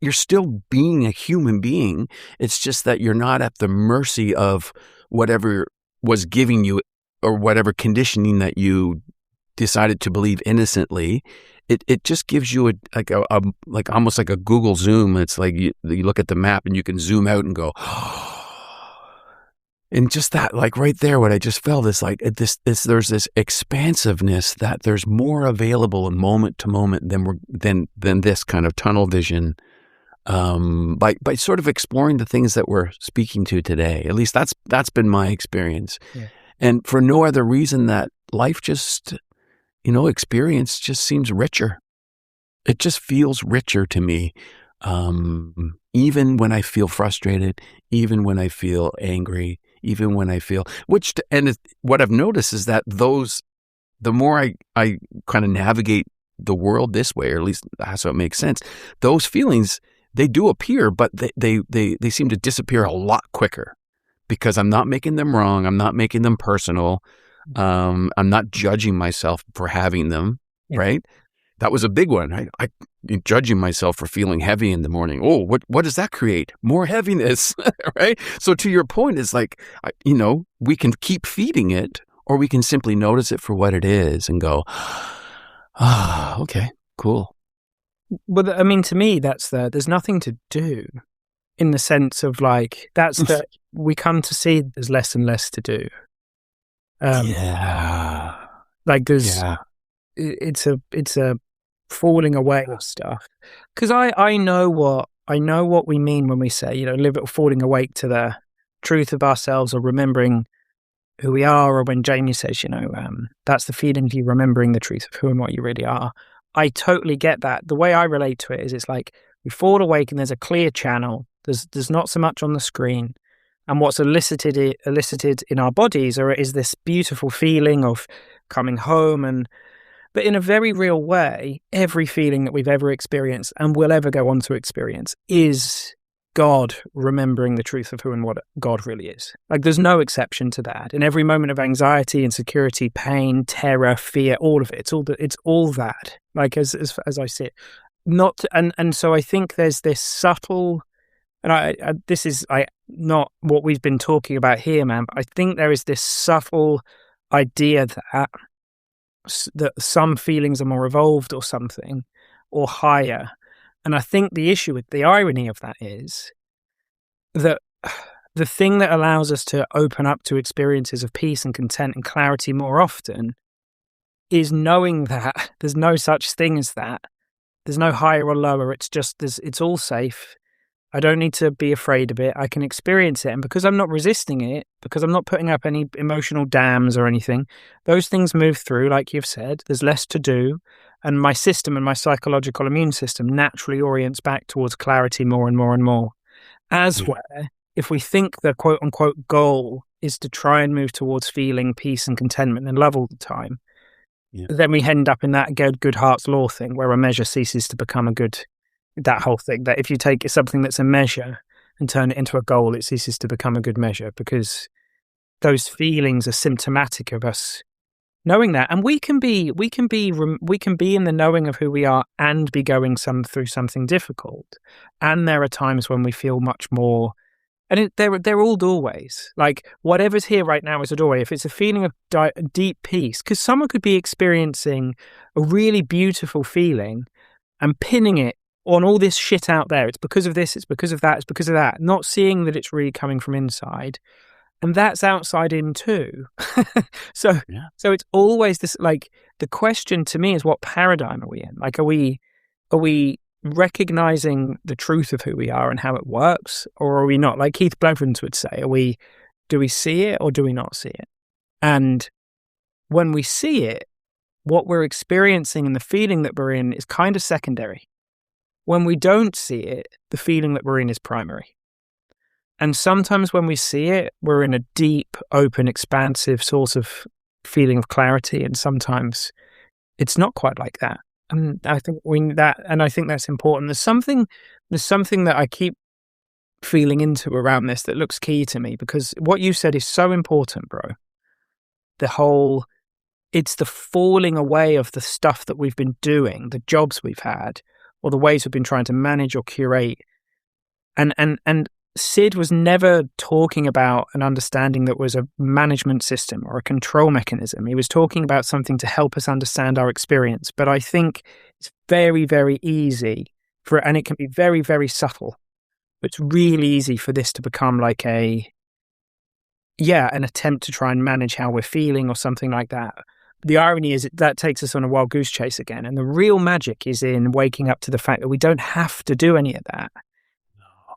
You're still being a human being. It's just that you're not at the mercy of whatever was giving you, or whatever conditioning that you decided to believe innocently. It just gives you like almost like a Google Zoom. It's like you look at the map and you can zoom out and go, and just that, like right there, what I just felt is like there's this expansiveness, that there's more available in moment to moment than this kind of tunnel vision. By sort of exploring the things that we're speaking to today. At least that's been my experience. Yeah. And for no other reason that life just, experience just seems richer. It just feels richer to me. Even when I feel frustrated, even when I feel angry, even when I feel, what I've noticed is that the more I kind of navigate the world this way, or at least that's how it makes sense, those feelings, they do appear, but they seem to disappear a lot quicker, because I'm not making them wrong. I'm not making them personal. I'm not judging myself for having them. Yeah. right? That was a big one. I judging myself for feeling heavy in the morning. Oh, what does that create? More heaviness, right? So to your point, it's like, we can keep feeding it, or we can simply notice it for what it is and go, okay, cool. Well, I mean, to me, there's nothing to do in the sense of like, we come to see there's less and less to do. Yeah. Like Yeah. it's a falling away of stuff. Because I know what we mean when we say, falling awake to the truth of ourselves or remembering who we are, or when Jamie says, that's the feeling of you remembering the truth of who and what you really are. I totally get that. The way I relate to it is it's like we fall awake and there's a clear channel. There's not so much on the screen. And what's elicited in our bodies is this beautiful feeling of coming home. But in a very real way, every feeling that we've ever experienced and will ever go on to experience is God remembering the truth of who and what God really is. Like, there's no exception to that. In every moment of anxiety, insecurity, pain, terror, fear, all of it, it's all that. Like, as I see it, and so I think there's this subtle, and this is not what we've been talking about here, man. But I think there is this subtle idea that some feelings are more evolved or something, or higher. And I think the irony of that is that the thing that allows us to open up to experiences of peace and content and clarity more often is knowing that there's no such thing as that. There's no higher or lower. It's just, it's all safe. I don't need to be afraid of it. I can experience it. And because I'm not resisting it, because I'm not putting up any emotional dams or anything, those things move through, like you've said. There's less to do. And my system and my psychological immune system naturally orients back towards clarity more and more and more. Where, if we think the quote unquote goal is to try and move towards feeling peace and contentment and love all the time, then we end up in that good heart's law thing where a measure ceases to become that whole thing. That if you take something that's a measure and turn it into a goal, it ceases to become a good measure, because those feelings are symptomatic of us knowing that. And we can be in the knowing of who we are and be going through something difficult. And there are times when we feel much more, and they're all doorways. Like, whatever's here right now is a doorway. If it's a feeling of deep peace, because someone could be experiencing a really beautiful feeling and pinning it on all this shit out there. It's because of this, it's because of that, it's because of that. Not seeing that it's really coming from inside. And that's outside in too. So it's always this, like, the question to me is, what paradigm are we in? Like, are we recognizing the truth of who we are and how it works, or are we not? Like Keith Blevins would say, do we see it or do we not see it? And when we see it, what we're experiencing and the feeling that we're in is kind of secondary. When we don't see it, the feeling that we're in is primary. And sometimes when we see it, we're in a deep, open, expansive sort of feeling of clarity. And sometimes it's not quite like that. And I think I think that's important. There's something that I keep feeling into around this that looks key to me, because what you said is so important, bro. It's the falling away of the stuff that we've been doing, the jobs we've had, or the ways we've been trying to manage or curate. And Sid was never talking about an understanding that was a management system or a control mechanism. He was talking about something to help us understand our experience. But I think it's very, very easy and it can be very, very subtle. But it's really easy for this to become like an attempt to try and manage how we're feeling or something like that. The irony is that takes us on a wild goose chase again. And the real magic is in waking up to the fact that we don't have to do any of that.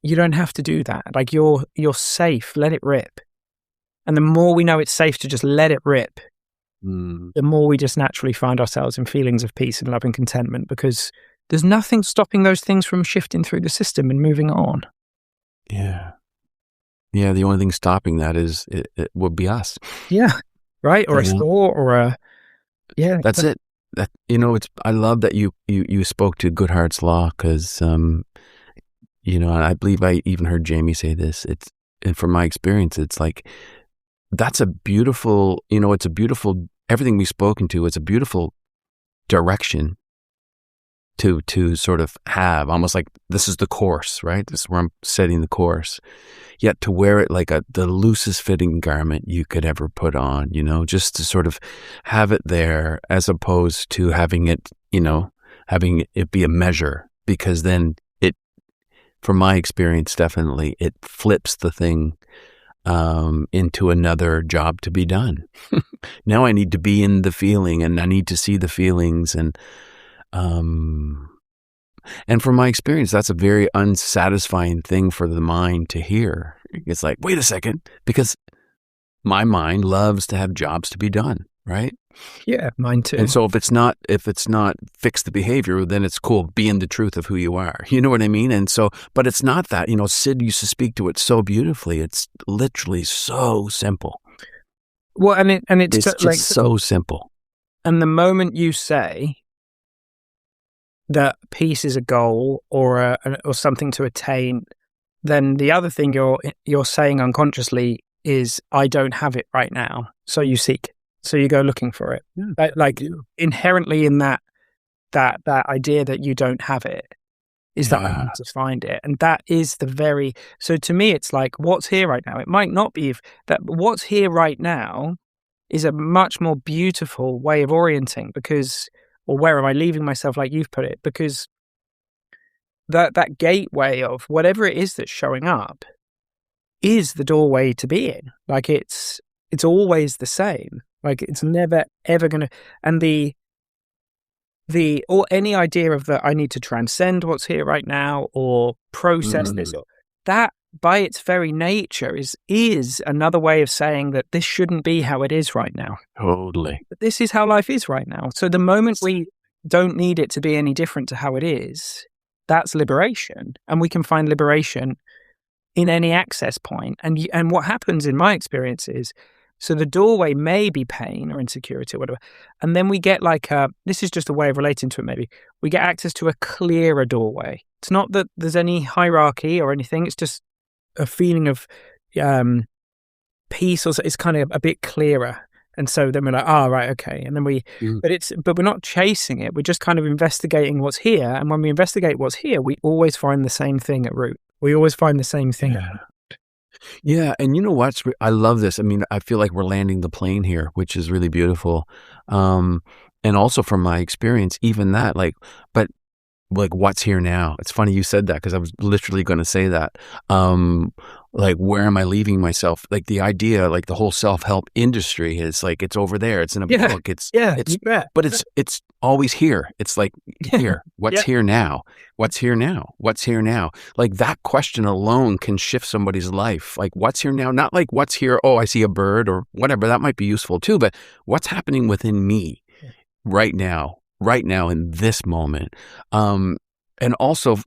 You don't have to do that. Like, you're safe. Let it rip. And the more we know it's safe to just let it rip, the more we just naturally find ourselves in feelings of peace and love and contentment, because there's nothing stopping those things from shifting through the system and moving on. Yeah. Yeah, the only thing stopping that is it would be us. Yeah. Right? Or a thought or a... Yeah. That's it. That, I love that you spoke to Goodhart's Law, because... I believe I even heard Jamie say this. And from my experience, it's like, that's a beautiful, everything we've spoken to, it's a beautiful direction to sort of have, almost like this is the course, right? This is where I'm setting the course. Yet to wear it like the loosest fitting garment you could ever put on, just to sort of have it there, as opposed to having it, having it be a measure, because then from my experience, definitely it flips the thing into another job to be done. Now I need to be in the feeling, and I need to see the feelings, and from my experience, that's a very unsatisfying thing for the mind to hear. It's like, wait a second, because my mind loves to have jobs to be done, right? Yeah, mine too. And so if it's not fix the behavior, then it's cool. Be in the truth of who you are. You know what I mean? And so, but it's not that. Sid used to speak to it so beautifully. It's literally so simple. Well, and it's just like so simple. And the moment you say that peace is a goal or something to attain, then the other thing you're saying unconsciously is, I don't have it right now, so you seek. So you go looking for it. Yeah. Like inherently in that idea that you don't have it is that I need to find it. And that is so to me, it's like, what's here right now? It might not be that, but what's here right now is a much more beautiful way of orienting, or where am I leaving myself, like you've put it, because that gateway of whatever it is that's showing up is the doorway to being. Like it's always the same. Like it's never ever gonna, and or any idea of that I need to transcend what's here right now or process this, that by its very nature is another way of saying that this shouldn't be how it is right now. Totally. But this is how life is right now. So the moment we don't need it to be any different to how it is, that's liberation. And we can find liberation in any access point. And what happens in my experience is, so the doorway may be pain or insecurity or whatever. And then we get this is just a way of relating to it maybe. We get access to a clearer doorway. It's not that there's any hierarchy or anything. It's just a feeling of peace, or it's kind of a bit clearer. And so then we're like, right, okay. And then but we're not chasing it. We're just kind of investigating what's here. And when we investigate what's here, we always find the same thing at root. We always find the same thing at root. Yeah, and you know what? I love this. I mean, I feel like we're landing the plane here, which is really beautiful. And also from my experience, even that, but what's here now? It's funny you said that, because I was literally going to say that. Where am I leaving myself? Like the idea, like the whole self-help industry is like, it's over there. It's in a book. But it's always here. It's like here. What's here now? What's here now? What's here now? Like that question alone can shift somebody's life. Like what's here now? Not like what's here. Oh, I see a bird or whatever. That might be useful too. But what's happening within me right now in this moment? And also,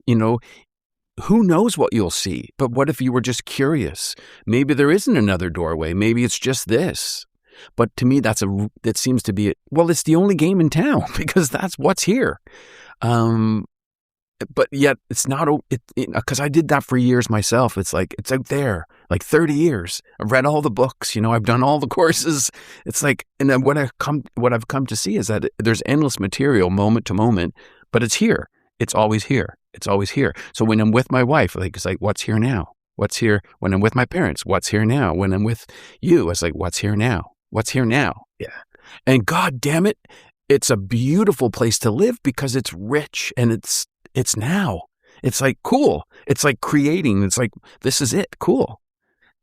who knows what you'll see? But what if you were just curious? Maybe there isn't another doorway. Maybe it's just this. But to me, that seems to be it's the only game in town, because that's what's here. But yet it's not, because I did that for years myself. It's like, it's out there, like 30 years. I've read all the books, I've done all the courses. It's like, and then what I've come to see is that there's endless material moment to moment, but it's here. It's always here. It's always here. So when I'm with my wife, it's like, what's here now? What's here? When I'm with my parents, what's here now? When I'm with you, it's like, what's here now? What's here now? Yeah. And God damn it, it's a beautiful place to live, because it's rich and it's now. It's like cool. It's like creating. It's like, this is it. Cool.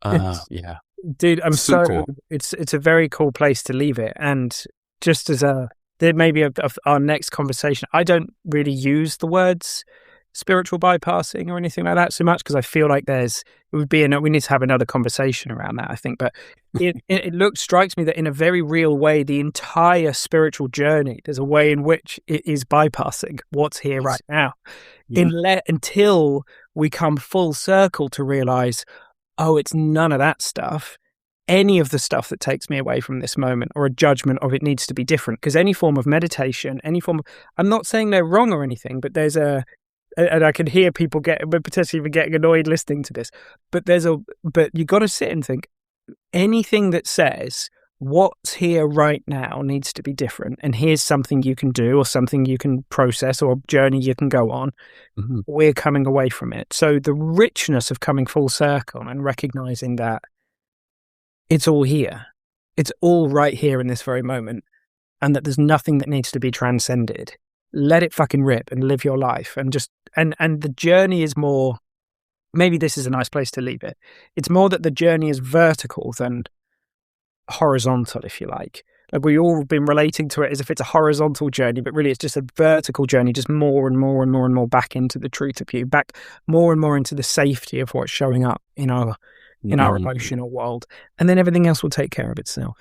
Yeah. Dude, I'm so cool. It's a very cool place to leave it. And just as there may be our next conversation, I don't really use the words spiritual bypassing or anything like that so much, because I feel like we need to have another conversation around that, I think. But it strikes me that in a very real way, the entire spiritual journey, there's a way in which it is bypassing what's here right now. Yeah. Until we come full circle to realize, it's none of that stuff. Any of the stuff that takes me away from this moment, or a judgment of it needs to be different. Because any form of meditation, I'm not saying they're wrong or anything, but and I can hear people potentially even getting annoyed listening to this, but you got to sit and think, anything that says, what's here right now needs to be different. And here's something you can do or something you can process or a journey you can go on. Mhm. We're coming away from it. So the richness of coming full circle and recognizing that it's all here. It's all right here in this very moment. And that there's nothing that needs to be transcended. Let it fucking rip and live your life. And just, and the journey is more, maybe this is a nice place to leave it. It's more that the journey is vertical than horizontal, if you like. Like we've all been relating to it as if it's a horizontal journey, but really it's just a vertical journey, just more and more and more and more back into the truth of you, back more and more into the safety of what's showing up in our emotional world. And then everything else will take care of itself.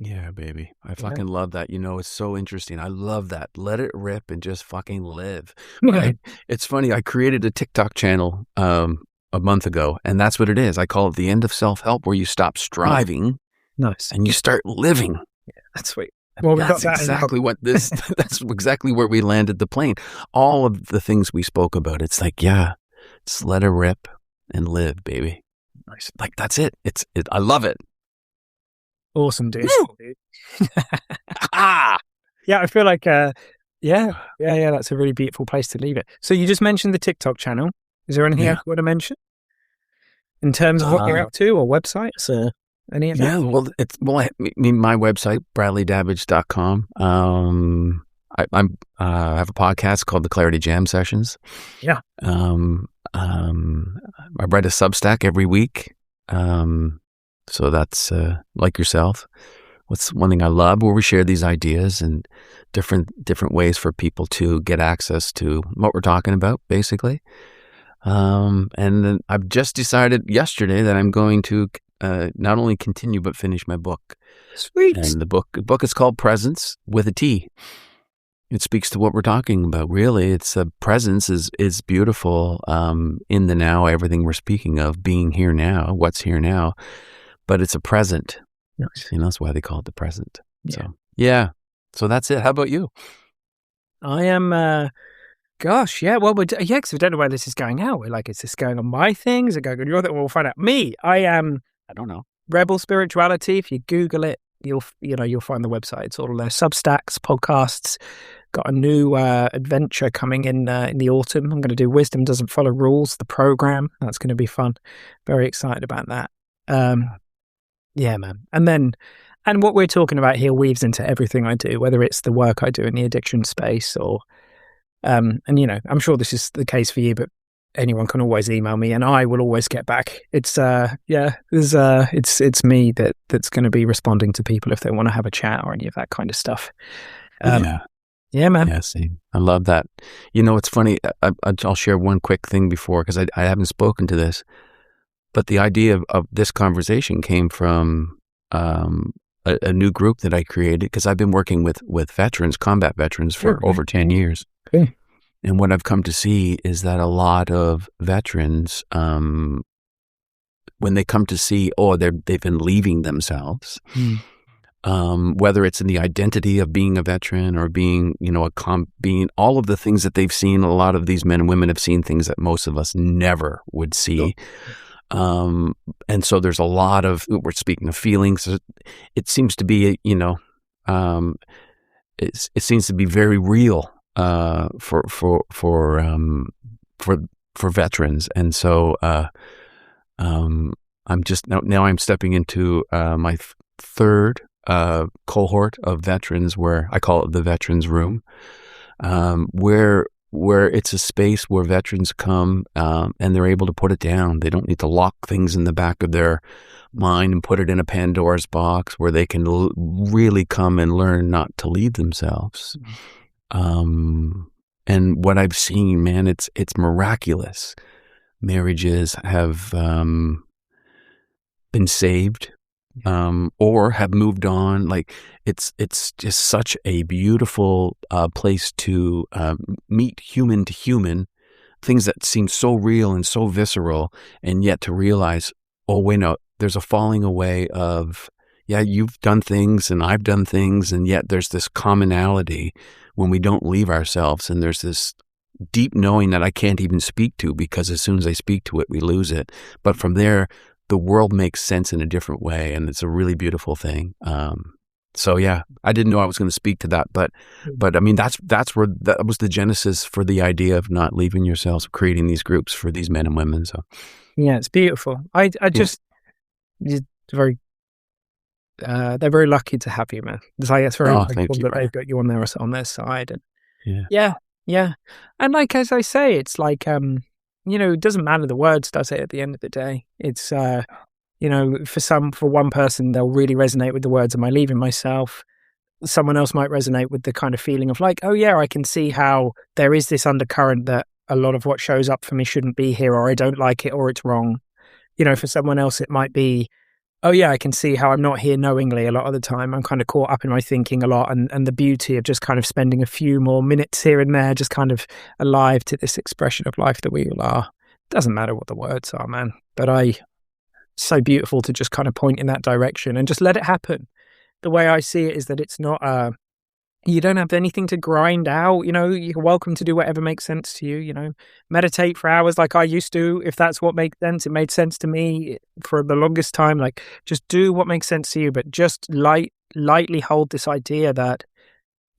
Yeah, baby. I fucking love that. It's so interesting. I love that. Let it rip and just fucking live. Right? It's funny. I created a TikTok channel a month ago, and that's what it is. I call it the end of self-help, where you stop striving. Nice. And you start living. Yeah, that's sweet. Well, that's exactly what this, that's exactly where we landed the plane. All of the things we spoke about, it's like, yeah, just let it rip and live, baby. Nice. Like, that's it. I love it. Awesome, dude. Yeah, I feel like, yeah, that's a really beautiful place to leave it. So you just mentioned the TikTok channel. Is there anything else you want to mention in terms of what you're up to or websites or any of that? Yeah, I mean, my website, bradleydavidge.com. I have a podcast called The Clarity Jam Sessions. Yeah. I write a Substack every week. So that's like yourself. What's one thing I love, where we share these ideas and different ways for people to get access to what we're talking about, basically. And then I've just decided yesterday that I'm going to not only continue but finish my book. Sweet. And the book is called Presence with a T. It speaks to what we're talking about. Really, it's presence is beautiful in the now. Everything we're speaking of, being here now, what's here now, but it's a present. Nice. That's why they call it the present. Yeah. So yeah. So that's it. How about you? I am. Gosh, yeah. Well, because we don't know where this is going out. We're like, is this going on my thing? Is it going on your thing? Well, we'll find out. Me, I am. I don't know. Rebel Spirituality. If you Google it, you'll find the website. It's all there. Substacks, podcasts. Got a new adventure coming in the autumn. I'm going to do Wisdom Doesn't Follow Rules, the program. That's going to be fun. Very excited about that. Yeah, man. And what we're talking about here weaves into everything I do, whether it's the work I do in the addiction space or, and I'm sure this is the case for you, but anyone can always email me and I will always get back. It's, it's me that's going to be responding to people if they want to have a chat or any of that kind of stuff. Yeah, man. Yeah, see, I love that. It's funny. I'll share one quick thing before, because I haven't spoken to this, but the idea of this conversation came from a new group that I created, because I've been working with veterans, combat veterans, for over 10 years. Okay. And what I've come to see is that a lot of veterans, when they come to see, they've been leaving themselves. Whether it's in the identity of being a veteran or being, being all of the things that they've seen. A lot of these men and women have seen things that most of us never would see. And so there's a lot of, we're speaking of feelings. It seems to be, it seems to be very real for veterans. And so I'm just now I'm stepping into my third cohort of veterans, where I call it the Veterans Room, where it's a space where veterans come and they're able to put it down. They don't need to lock things in the back of their mind and put it in a Pandora's box, where they can really come and learn not to leave themselves. And what I've seen, man, it's miraculous. Marriages have been saved. Or have moved on. Like it's just such a beautiful place to meet human to human, things that seem so real and so visceral, and yet to realize, oh wait, no, there's a falling away of, yeah, you've done things and I've done things, and yet there's this commonality when we don't leave ourselves, and there's this deep knowing that I can't even speak to, because as soon as I speak to it, we lose it. But from there, the world makes sense in a different way, and it's a really beautiful thing. So yeah, I didn't know I was going to speak to that, but I mean, that's where that was the genesis for the idea of not leaving yourselves, creating these groups for these men and women. So yeah, it's beautiful. I just very they're very lucky to have you, man. It's like, it's very thank you, that they've got you on their side, and yeah. yeah. And like, as I say, it's like, it doesn't matter the words, does it? At the end of the day, it's for one person, they'll really resonate with the words, "Am I leaving myself?" Someone else might resonate with the kind of feeling of like, "Oh yeah, I can see how there is this undercurrent that a lot of what shows up for me shouldn't be here, or I don't like it, or it's wrong." For someone else, it might be, "Oh yeah, I can see how I'm not here knowingly a lot of the time. I'm kind of caught up in my thinking a lot, and the beauty of just kind of spending a few more minutes here and there, just kind of alive to this expression of life that we all are." Doesn't matter what the words are, man. But so beautiful to just kind of point in that direction and just let it happen. The way I see it is that it's not you don't have anything to grind out. You're welcome to do whatever makes sense to you. Meditate for hours like I used to, if that's what makes sense. It made sense to me for the longest time. Like, just do what makes sense to you, but just lightly hold this idea that,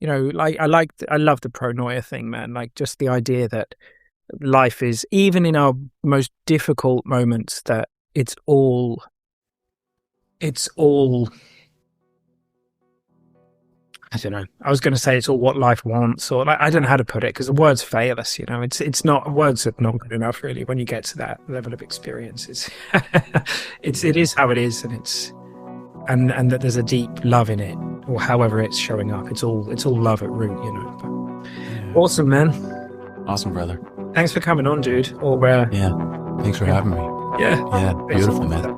like, I love the pronoia thing, man. Like, just the idea that life is, even in our most difficult moments, that it's all I don't know. I was going to say it's all what life wants, or like, I don't know how to put it, because the words fail us. It's not, words are not good enough really when you get to that level of experience. It is how it is, and that there's a deep love in it, or however it's showing up. It's all love at root, But awesome, man. Awesome, brother. Thanks for coming on, dude. Thanks for having me. Yeah. Beautiful, man.